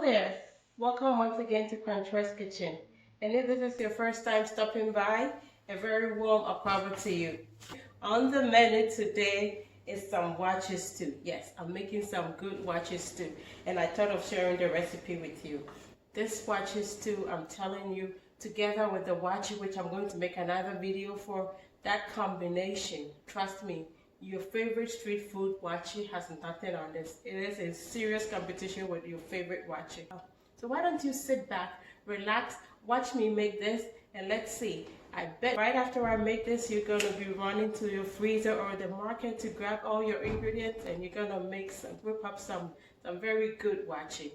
Hello there. Welcome once again to Crunch's Kitchen. And if this is your first time stopping by, a very warm welcome to you. On the menu today is some waakye stew. Yes, I'm making some good waakye stew, and I thought of sharing the recipe with you. This waakye stew, I'm telling you, together with the waakye, which I'm going to make another video for, that combination, trust me, your favorite street food waakye has nothing on this. It is a serious competition with your favorite waakye. So why don't you sit back, relax, watch me make this, and let's see. I bet right after I make this, you're gonna be running to your freezer or the market to grab all your ingredients, and you're gonna whip up some very good waakye.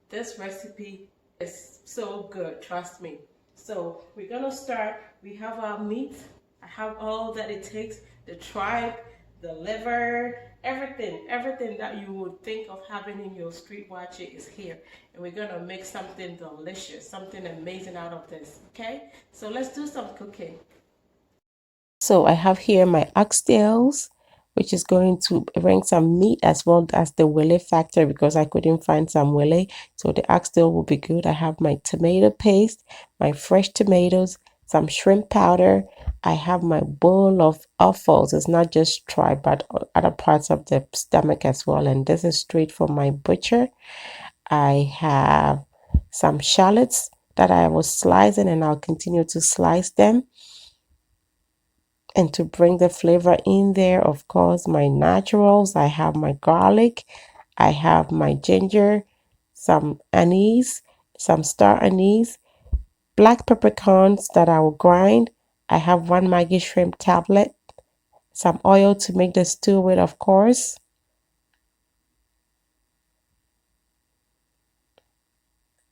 This recipe is so good, trust me. So we're gonna start. We have our meat. I have all that it takes, the tripe, the liver, everything that you would think of having in your street waakye is here. And we're gonna make something delicious, something amazing out of this, okay? So let's do some cooking. So I have here my oxtails, which is going to bring some meat as well as the willy factor because I couldn't find some willy. So the oxtail will be good. I have my tomato paste, my fresh tomatoes, some shrimp powder. I have my bowl of offals. It's not just tripe, but other parts of the stomach as well. And this is straight from my butcher. I have some shallots that I was slicing and I'll continue to slice them. And to bring the flavor in there, of course, my naturals. I have my garlic, I have my ginger, some anise, some star anise, black peppercorns that I will grind. I have one Maggie shrimp tablet, some oil to make the stew with, of course.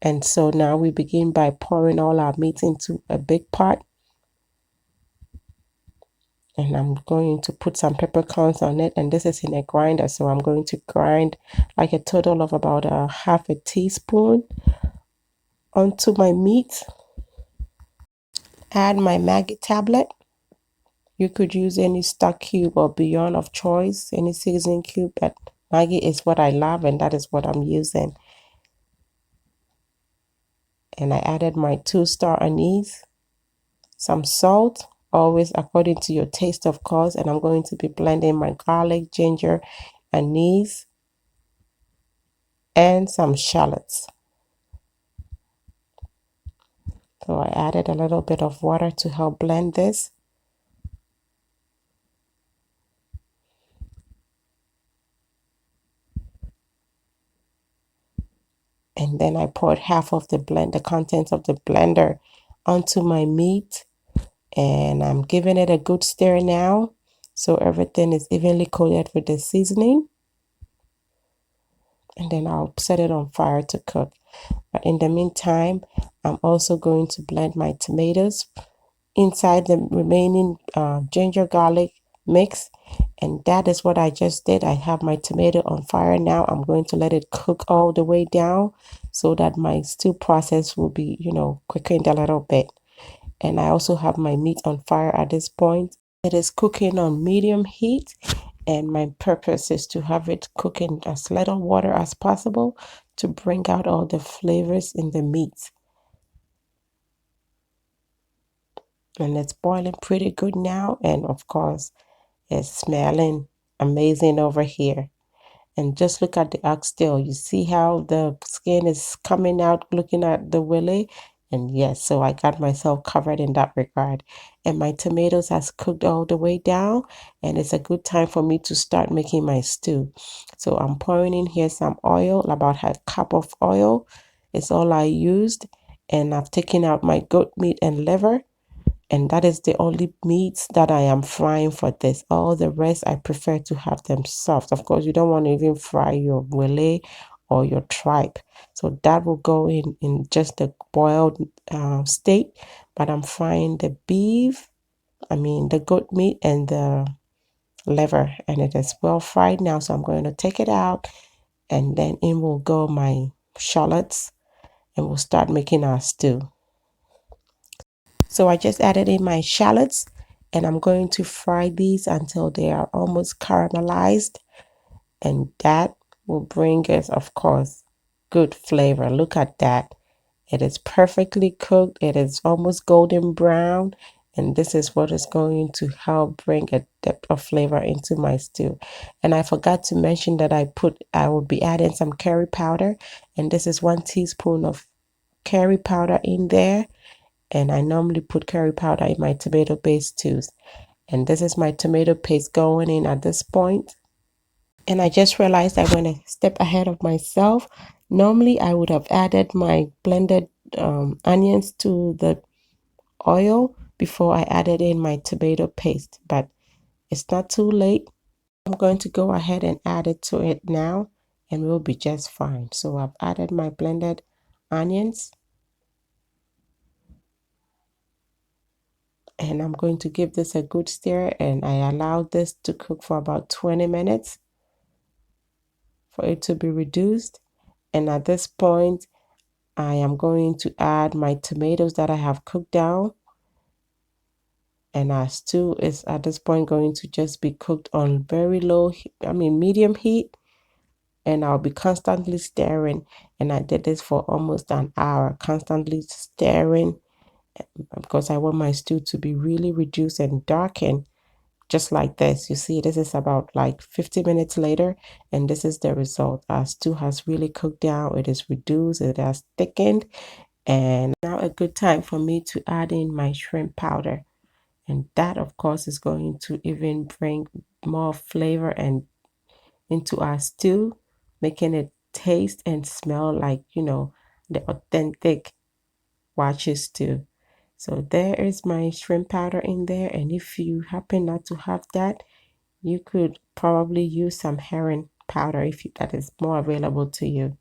And so now we begin by pouring all our meat into a big pot. And I'm going to put some peppercorns on it, and this is in a grinder, so I'm going to grind like a total of about a half a teaspoon onto my meat. Add my Maggie tablet. You could use any stock cube or beyond of choice, any seasoning cube, but Maggie is what I love and that is what I'm using. And I added my 2-star anise, some salt, always according to your taste, of course, and I'm going to be blending my garlic, ginger, anise, and some shallots. So I added a little bit of water to help blend this. And then I poured half of the contents of the blender onto my meat. And I'm giving it a good stir now. So everything is evenly coated with the seasoning. And then I'll set it on fire to cook. But in the meantime, I'm also going to blend my tomatoes inside the remaining ginger garlic mix. And that is what I just did. I have my tomato on fire now. I'm going to let it cook all the way down so that my stew process will be, quickened a little bit. And I also have my meat on fire at this point. It is cooking on medium heat, and my purpose is to have it cook in as little water as possible to bring out all the flavors in the meat. And it's boiling pretty good now, and of course it's smelling amazing over here. And just look at the oxtail. You see how the skin is coming out looking at the willy? And yes, so I got myself covered in that regard. And my tomatoes has cooked all the way down, and it's a good time for me to start making my stew. So I'm pouring in here some oil, about a cup of oil. It's all I used. And I've taken out my goat meat and liver. And that is the only meats that I am frying for this. All the rest, I prefer to have them soft. Of course, you don't want to even fry your willy or your tripe. So that will go in just the boiled state. But I'm frying the the goat meat and the liver. And it is well fried now. So I'm going to take it out. And then in will go my shallots. And we'll start making our stew. So I just added in my shallots, and I'm going to fry these until they are almost caramelized, and that will bring us, of course, good flavor. Look at that. It is perfectly cooked. It is almost golden brown. And this is what is going to help bring a depth of flavor into my stew. And I forgot to mention that I will be adding some curry powder. And this is 1 teaspoon of curry powder in there. And I normally put curry powder in my tomato paste stews. And this is my tomato paste going in at this point. And I just realized I went a step ahead of myself. Normally, I would have added my blended onions to the oil before I added in my tomato paste, but it's not too late. I'm going to go ahead and add it to it now, and we'll be just fine. So I've added my blended onions, and I'm going to give this a good stir, and I allowed this to cook for about 20 minutes for it to be reduced. And at this point, I am going to add my tomatoes that I have cooked down. And our stew is at this point going to just be cooked on very low, medium heat. And I'll be constantly stirring. And I did this for almost an hour, constantly stirring because I want my stew to be really reduced and darkened. Just like this. You see, this is about like 50 minutes later, and this is the result. Our stew has really cooked down. It is reduced. It has thickened. And now a good time for me to add in my shrimp powder. And that, of course, is going to even bring more flavor and into our stew, making it taste and smell like, the authentic waakye stew. So there is my shrimp powder in there. And if you happen not to have that, you could probably use some herring powder if that is more available to you.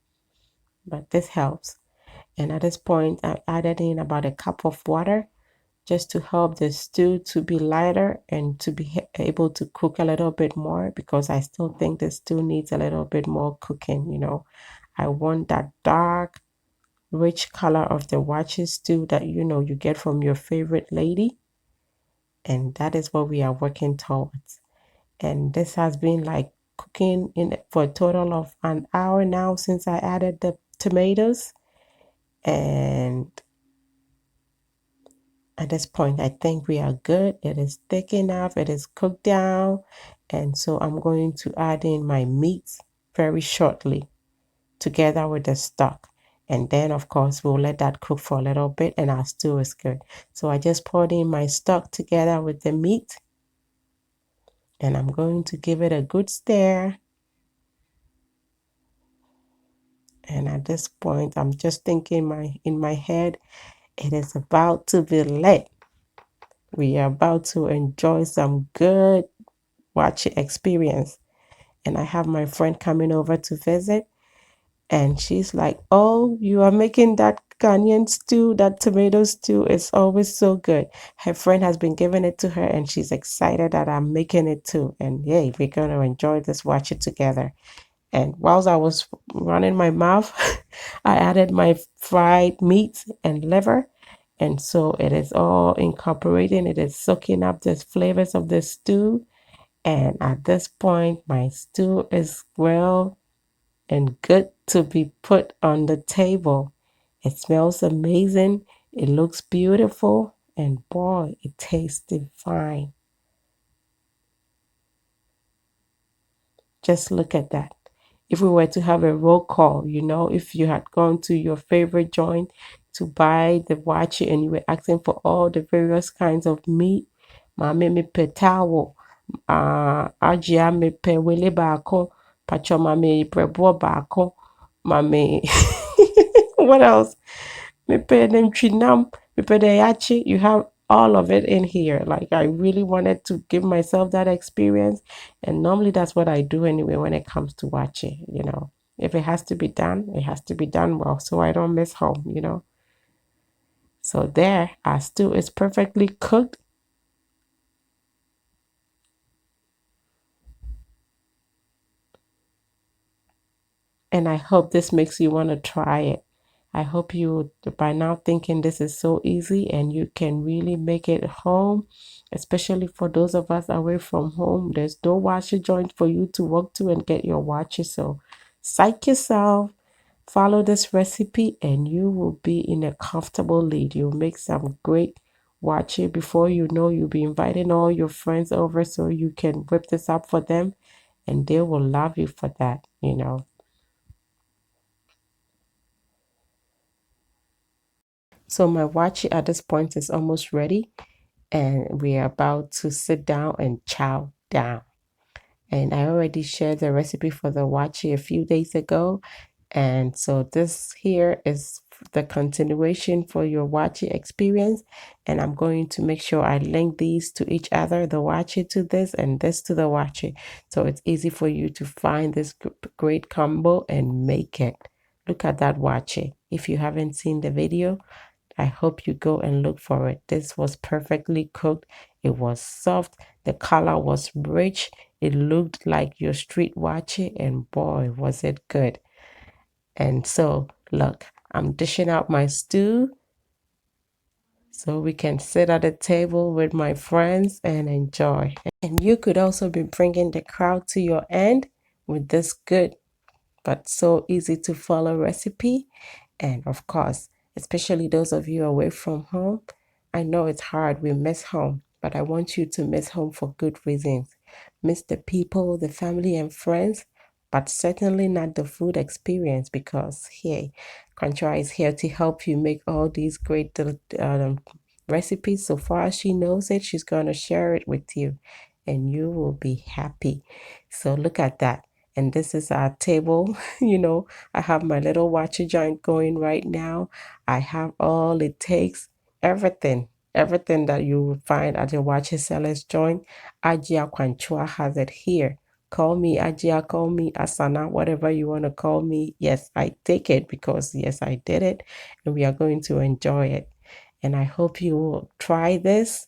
But this helps. And at this point, I added in about a cup of water just to help the stew to be lighter and to be able to cook a little bit more, because I still think the stew needs a little bit more cooking. I want that dark, rich color of the waakye stew that you get from your favorite lady. And that is what we are working towards. And this has been like cooking for a total of an hour now since I added the tomatoes. And at this point, I think we are good. It is thick enough. It is cooked down. And so I'm going to add in my meats very shortly together with the stock. And then, of course, we'll let that cook for a little bit and our stew is good. So I just poured in my stock together with the meat. And I'm going to give it a good stir. And at this point, I'm just thinking in my head, it is about to be lit. We are about to enjoy some good waakye experience. And I have my friend coming over to visit. And she's like, oh, you are making that Ghanaian stew, that tomato stew. It's always so good. Her friend has been giving it to her and she's excited that I'm making it too. And yay, we're going to enjoy this waakye together. And whilst I was running my mouth, I added my fried meat and liver. And so it is all incorporating. It is soaking up the flavors of the stew. And at this point, my stew is well and good to be put on the table. It smells amazing. It looks beautiful. And boy, it tastes divine. Just look at that. If we were to have a roll call, if you had gone to your favorite joint to buy the waakye and you were asking for all the various kinds of meat, mame me pe tawo, ajia me pe wele baako, pacho mame brebo baako, mame, what else? Me pe nemchinam, me pe de yachi. You have all of it in here. Like, I really wanted to give myself that experience. And normally that's what I do anyway when it comes to waakye. If it has to be done, it has to be done well, so I don't miss home. So there, our stew is perfectly cooked. And I hope this makes you want to try it. I hope you, by now, thinking this is so easy and you can really make it home, especially for those of us away from home. There's no waakye joint for you to walk to and get your waakye. So psych yourself. Follow this recipe and you will be in a comfortable lead. You'll make some great waakye. Before you know, you'll be inviting all your friends over so you can whip this up for them and they will love you for that. So my waakye at this point is almost ready and we are about to sit down and chow down. And I already shared the recipe for the waakye a few days ago. And so this here is the continuation for your waakye experience. And I'm going to make sure I link these to each other, the waakye to this and this to the waakye. So it's easy for you to find this great combo and make it. Look at that waakye. If you haven't seen the video, I hope you go and look for it. This was perfectly cooked. It was soft. The color was rich. It looked like your street waakye, and boy, was it good. And so, look, I'm dishing out my stew so we can sit at a table with my friends and enjoy. And you could also be bringing the crowd to your end with this good but so easy to follow recipe. And of course, especially those of you away from home, I know it's hard. We miss home, but I want you to miss home for good reasons. Miss the people, the family, and friends, but certainly not the food experience because here, Contra is here to help you make all these great recipes. So far as she knows it, she's going to share it with you, and you will be happy. So look at that. And this is our table. I have my little waakye joint going right now. I have all it takes, everything that you will find at a waakye seller's joint. Ajia Kwanchua has it here. Call me Ajia, call me Asana, whatever you want to call me. Yes, I take it because yes, I did it and we are going to enjoy it. And I hope you will try this.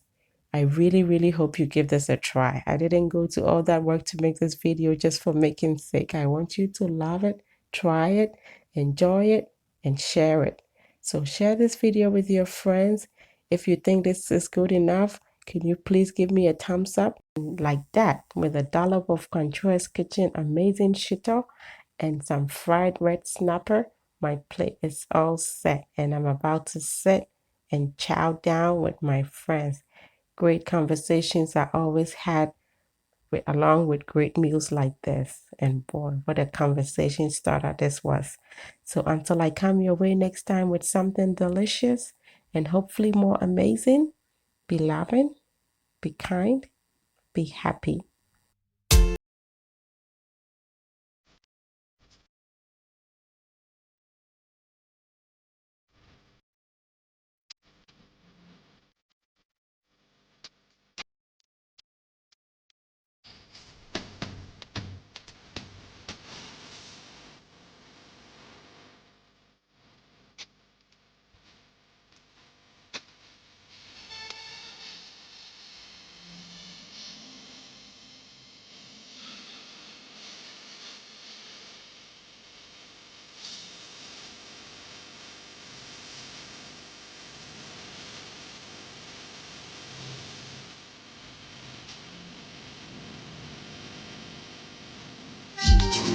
I really, really hope you give this a try. I didn't go to all that work to make this video just for making sake. I want you to love it, try it, enjoy it, and share it. So share this video with your friends. If you think this is good enough, can you please give me a thumbs up? Like that, with a dollop of Controls Kitchen amazing shito and some fried red snapper, my plate is all set and I'm about to sit and chow down with my friends. Great conversations are always had along with great meals like this. And boy, what a conversation starter this was. So until I come your way next time with something delicious and hopefully more amazing, be loving, be kind, be happy.